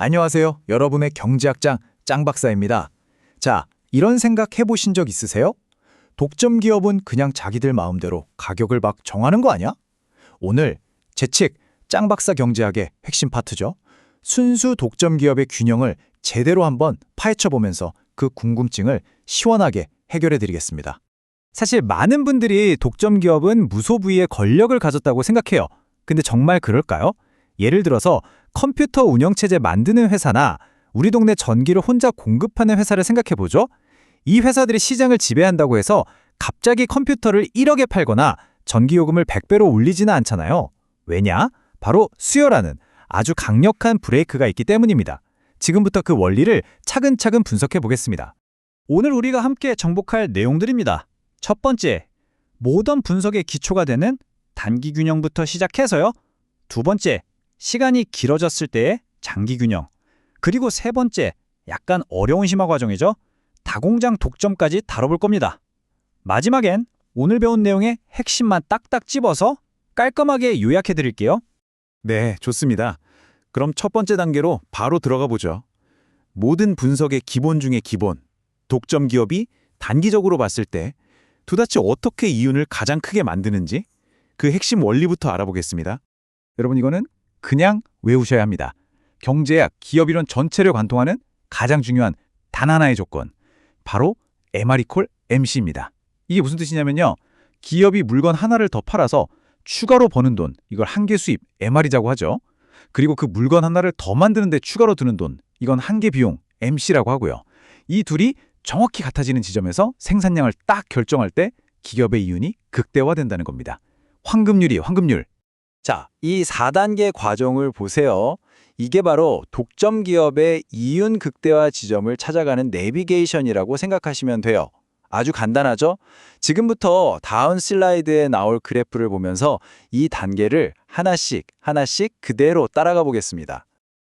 안녕하세요. 여러분의 경제학장 짱박사입니다. 자, 이런 생각 해보신 적 있으세요? 독점 기업은 그냥 자기들 마음대로 가격을 막 정하는 거 아니야? 오늘 제 책 짱박사 경제학의 핵심 파트죠. 순수 독점 기업의 균형을 제대로 한번 파헤쳐보면서 그 궁금증을 시원하게 해결해 드리겠습니다. 사실 많은 분들이 독점 기업은 무소부위의 권력을 가졌다고 생각해요. 근데 정말 그럴까요? 예를 들어서 컴퓨터 운영체제 만드는 회사나 우리 동네 전기를 혼자 공급하는 회사를 생각해보죠. 이 회사들이 시장을 지배한다고 해서 갑자기 컴퓨터를 1억에 팔거나 전기요금을 100배로 올리지는 않잖아요. 왜냐? 바로 수요라는 아주 강력한 브레이크가 있기 때문입니다. 지금부터 그 원리를 차근차근 분석해 보겠습니다. 오늘 우리가 함께 정복할 내용들입니다. 첫 번째, 모던 분석의 기초가 되는 단기 균형부터 시작해서요. 두 번째, 시간이 길어졌을 때의 장기 균형. 그리고 세 번째, 약간 어려운 심화 과정이죠. 다공장 독점까지 다뤄볼 겁니다. 마지막엔 오늘 배운 내용의 핵심만 딱딱 집어서 깔끔하게 요약해 드릴게요. 네, 좋습니다. 그럼 첫 번째 단계로 바로 들어가 보죠. 모든 분석의 기본 중의 기본, 독점 기업이 단기적으로 봤을 때 도대체 어떻게 이윤을 가장 크게 만드는지 그 핵심 원리부터 알아보겠습니다. 여러분 이거는 그냥 외우셔야 합니다. 경제학, 기업이론 전체를 관통하는 가장 중요한 단 하나의 조건. 바로 MR= MC입니다. 이게 무슨 뜻이냐면요. 기업이 물건 하나를 더 팔아서 추가로 버는 돈, 이걸 한계 수입, MR이라고 하죠. 그리고 그 물건 하나를 더 만드는데 추가로 드는 돈, 이건 한계 비용, MC라고 하고요. 이 둘이 정확히 같아지는 지점에서 생산량을 딱 결정할 때 기업의 이윤이 극대화된다는 겁니다. 황금률. 자, 이 4단계 과정을 보세요. 이게 바로 독점 기업의 이윤 극대화 지점을 찾아가는 내비게이션이라고 생각하시면 돼요. 아주 간단하죠? 지금부터 다음 슬라이드에 나올 그래프를 보면서 이 단계를 하나씩 그대로 따라가 보겠습니다.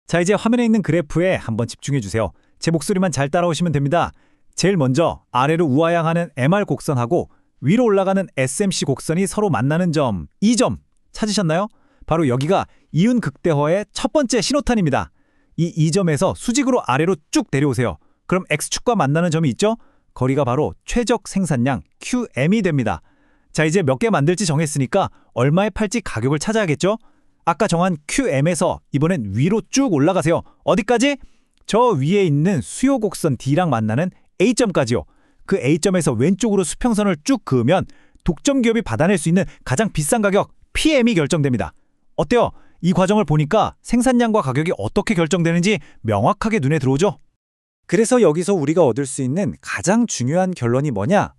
자, 이제 화면에 있는 그래프에 한번 집중해 주세요. 제 목소리만 잘 따라오시면 됩니다. 제일 먼저 아래로 우하향하는 MR 곡선하고 위로 올라가는 SMC 곡선이 서로 만나는 점, 이 점 찾으셨나요? 바로 여기가 이윤 극대화의 첫 번째 신호탄입니다. 이 점에서 수직으로 아래로 쭉 내려오세요. 그럼 X축과 만나는 점이 있죠? 거리가 바로 최적 생산량 QM이 됩니다. 자, 이제 몇 개 만들지 정했으니까 얼마에 팔지 가격을 찾아야겠죠? 아까 정한 QM에서 이번엔 위로 쭉 올라가세요. 어디까지? 저 위에 있는 수요 곡선 D랑 만나는 A점까지요. 그 A점에서 왼쪽으로 수평선을 쭉 그으면 독점 기업이 받아낼 수 있는 가장 비싼 가격 PM이 결정됩니다. 어때요? 이 과정을 보니까 생산량과 가격이 어떻게 결정되는지 명확하게 눈에 들어오죠? 그래서 여기서 우리가 얻을 수 있는 가장 중요한 결론이 뭐냐?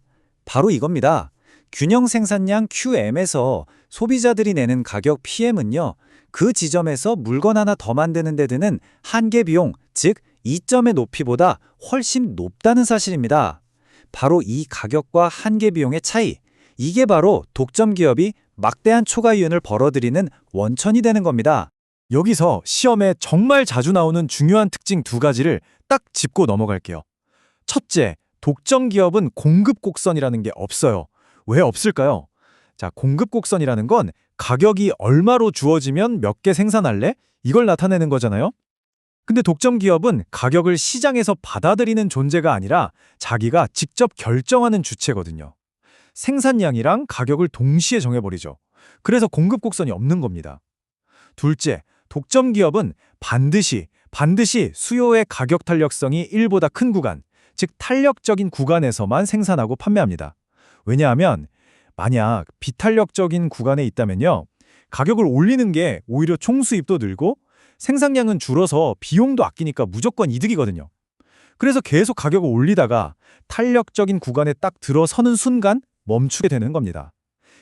바로 이겁니다. 균형 생산량 QM에서 소비자들이 내는 가격 PM은요. 그 지점에서 물건 하나 더 만드는 데 드는 한계 비용, 즉 이점의 높이보다 훨씬 높다는 사실입니다. 바로 이 가격과 한계 비용의 차이, 이게 바로 독점 기업이 막대한 초과 이윤을 벌어들이는 원천이 되는 겁니다. 여기서 시험에 정말 자주 나오는 중요한 특징 두 가지를 딱 짚고 넘어갈게요. 첫째, 독점 기업은 공급 곡선이라는 게 없어요. 왜 없을까요? 자, 공급 곡선이라는 건 가격이 얼마로 주어지면 몇 개 생산할래? 이걸 나타내는 거잖아요. 근데 독점 기업은 가격을 시장에서 받아들이는 존재가 아니라 자기가 직접 결정하는 주체거든요. 생산량이랑 가격을 동시에 정해버리죠. 그래서 공급 곡선이 없는 겁니다. 둘째, 독점 기업은 반드시 수요의 가격 탄력성이 1보다 큰 구간, 즉 탄력적인 구간에서만 생산하고 판매합니다. 왜냐하면 만약 비탄력적인 구간에 있다면요. 가격을 올리는 게 오히려 총수입도 늘고 생산량은 줄어서 비용도 아끼니까 무조건 이득이거든요. 그래서 계속 가격을 올리다가 탄력적인 구간에 딱 들어서는 순간 멈추게 되는 겁니다.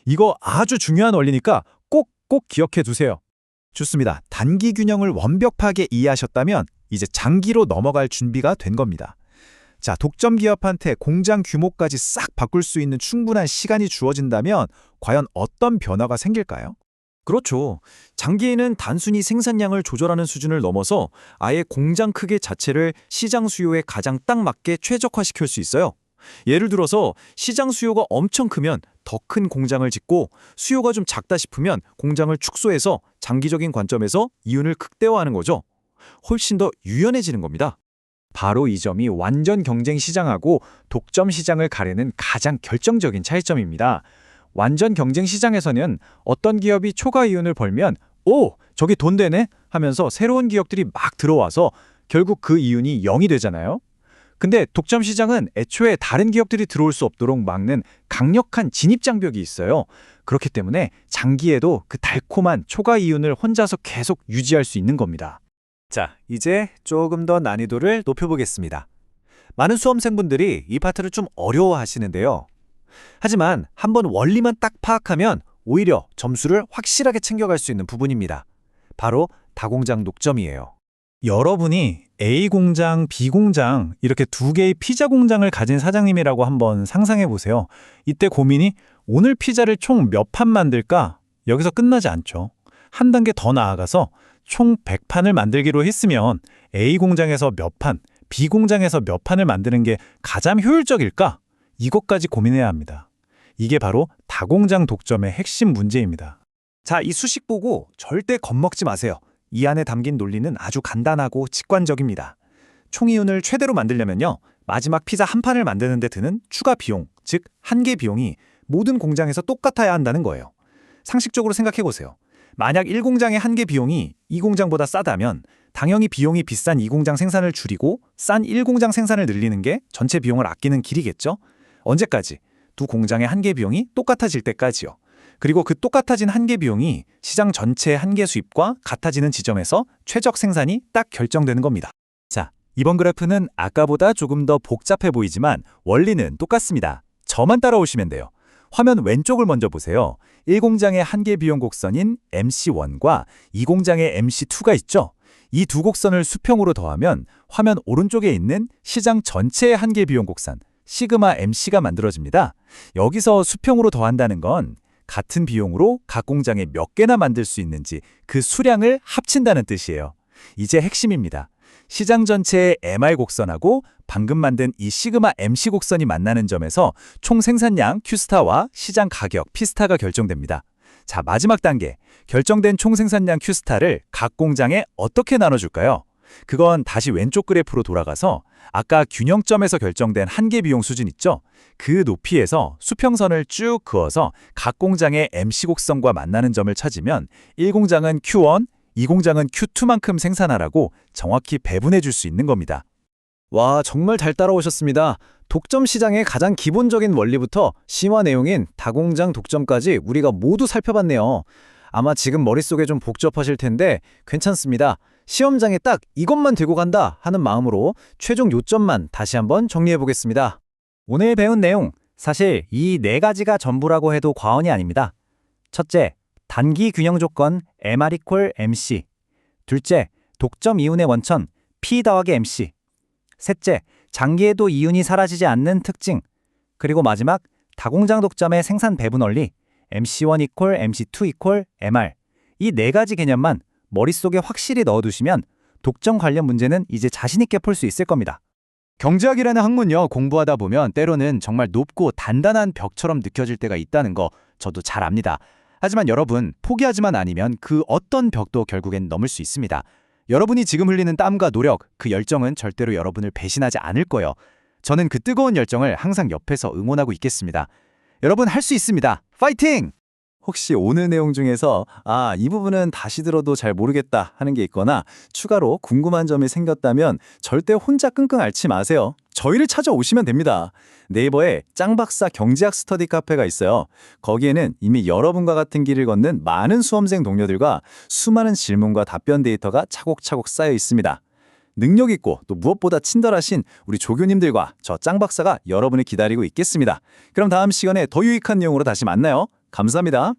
이거 아주 중요한 원리니까 꼭 기억해 두세요. 좋습니다. 단기 균형을 완벽하게 이해하셨다면 이제 장기로 넘어갈 준비가 된 겁니다. 자, 독점 기업한테 공장 규모까지 싹 바꿀 수 있는 충분한 시간이 주어진다면 과연 어떤 변화가 생길까요? 그렇죠. 장기에는 단순히 생산량을 조절하는 수준을 넘어서 아예 공장 크기 자체를 시장 수요에 가장 딱 맞게 최적화시킬 수 있어요. 예를 들어서 시장 수요가 엄청 크면 더 큰 공장을 짓고 수요가 좀 작다 싶으면 공장을 축소해서 장기적인 관점에서 이윤을 극대화하는 거죠. 훨씬 더 유연해지는 겁니다. 바로 이 점이 완전 경쟁 시장하고 독점 시장을 가리는 가장 결정적인 차이점입니다. 완전 경쟁 시장에서는 어떤 기업이 초과 이윤을 벌면 오, 저기 돈 되네 하면서 새로운 기업들이 막 들어와서 결국 그 이윤이 0이 되잖아요. 근데 독점 시장은 애초에 다른 기업들이 들어올 수 없도록 막는 강력한 진입 장벽이 있어요. 그렇기 때문에 장기에도 그 달콤한 초과 이윤을 혼자서 계속 유지할 수 있는 겁니다. 자, 이제 조금 더 난이도를 높여보겠습니다. 많은 수험생분들이 이 파트를 좀 어려워하시는데요. 하지만 한번 원리만 딱 파악하면 오히려 점수를 확실하게 챙겨갈 수 있는 부분입니다. 바로 다공장 독점이에요. 여러분이 A 공장, B 공장 이렇게 두 개의 피자 공장을 가진 사장님이라고 한번 상상해 보세요. 이때 고민이 오늘 피자를 총 몇 판 만들까? 여기서 끝나지 않죠. 한 단계 더 나아가서 총 100판을 만들기로 했으면 A 공장에서 몇 판, B 공장에서 몇 판을 만드는 게 가장 효율적일까? 이것까지 고민해야 합니다. 이게 바로 다공장 독점의 핵심 문제입니다. 자, 이 수식 보고 절대 겁먹지 마세요. 이 안에 담긴 논리는 아주 간단하고 직관적입니다. 총이윤을 최대로 만들려면요, 마지막 피자 한 판을 만드는 데 드는 추가 비용, 즉 한계 비용이 모든 공장에서 똑같아야 한다는 거예요. 상식적으로 생각해 보세요. 만약 1공장의 한계 비용이 2공장보다 싸다면 당연히 비용이 비싼 2공장 생산을 줄이고 싼 1공장 생산을 늘리는 게 전체 비용을 아끼는 길이겠죠? 언제까지? 두 공장의 한계 비용이 똑같아질 때까지요. 그리고 그 똑같아진 한계 비용이 시장 전체의 한계 수입과 같아지는 지점에서 최적 생산이 딱 결정되는 겁니다. 자, 이번 그래프는 아까보다 조금 더 복잡해 보이지만 원리는 똑같습니다. 저만 따라오시면 돼요. 화면 왼쪽을 먼저 보세요. 1공장의 한계 비용 곡선인 MC1과 2공장의 MC2가 있죠? 이 두 곡선을 수평으로 더하면 화면 오른쪽에 있는 시장 전체의 한계 비용 곡선 시그마 MC가 만들어집니다. 여기서 수평으로 더한다는 건 같은 비용으로 각 공장에 몇 개나 만들 수 있는지 그 수량을 합친다는 뜻이에요. 이제 핵심입니다. 시장 전체의 MR 곡선하고 방금 만든 이 시그마 MC 곡선이 만나는 점에서 총 생산량 Q스타와 시장 가격 P스타가 결정됩니다. 자, 마지막 단계. 결정된 총 생산량 Q스타를 각 공장에 어떻게 나눠줄까요? 그건 다시 왼쪽 그래프로 돌아가서 아까 균형점에서 결정된 한계 비용 수준 있죠? 그 높이에서 수평선을 쭉 그어서 각 공장의 MC 곡선과 만나는 점을 찾으면 1공장은 Q1, 2공장은 Q2만큼 생산하라고 정확히 배분해 줄 수 있는 겁니다. 와, 정말 잘 따라오셨습니다. 독점 시장의 가장 기본적인 원리부터 심화 내용인 다공장 독점까지 우리가 모두 살펴봤네요. 아마 지금 머릿속에 좀 복잡하실 텐데 괜찮습니다. 시험장에 딱 이것만 들고 간다 하는 마음으로 최종 요점만 다시 한번 정리해 보겠습니다. 오늘 배운 내용, 사실 이 네 가지가 전부라고 해도 과언이 아닙니다. 첫째, 단기 균형 조건 MR=MC. 둘째, 독점 이윤의 원천 P 더하기 MC. 셋째, 장기에도 이윤이 사라지지 않는 특징. 그리고 마지막, 다공장 독점의 생산 배분 원리 MC1=MC2=MR. 이 네 가지 개념만 머릿속에 확실히 넣어두시면 독점 관련 문제는 이제 자신있게 풀 수 있을 겁니다. 경제학이라는 학문요, 공부하다 보면 때로는 정말 높고 단단한 벽처럼 느껴질 때가 있다는 거 저도 잘 압니다. 하지만 여러분, 포기하지만 않으면 그 어떤 벽도 결국엔 넘을 수 있습니다. 여러분이 지금 흘리는 땀과 노력, 그 열정은 절대로 여러분을 배신하지 않을 거예요. 저는 그 뜨거운 열정을 항상 옆에서 응원하고 있겠습니다. 여러분 할 수 있습니다. 파이팅! 혹시 오늘 내용 중에서 이 부분은 다시 들어도 잘 모르겠다 하는 게 있거나 추가로 궁금한 점이 생겼다면 절대 혼자 끙끙 앓지 마세요. 저희를 찾아오시면 됩니다. 네이버에 짱박사 경제학 스터디 카페가 있어요. 거기에는 이미 여러분과 같은 길을 걷는 많은 수험생 동료들과 수많은 질문과 답변 데이터가 차곡차곡 쌓여 있습니다. 능력 있고 또 무엇보다 친절하신 우리 조교님들과 저 짱박사가 여러분을 기다리고 있겠습니다. 그럼 다음 시간에 더 유익한 내용으로 다시 만나요. 감사합니다.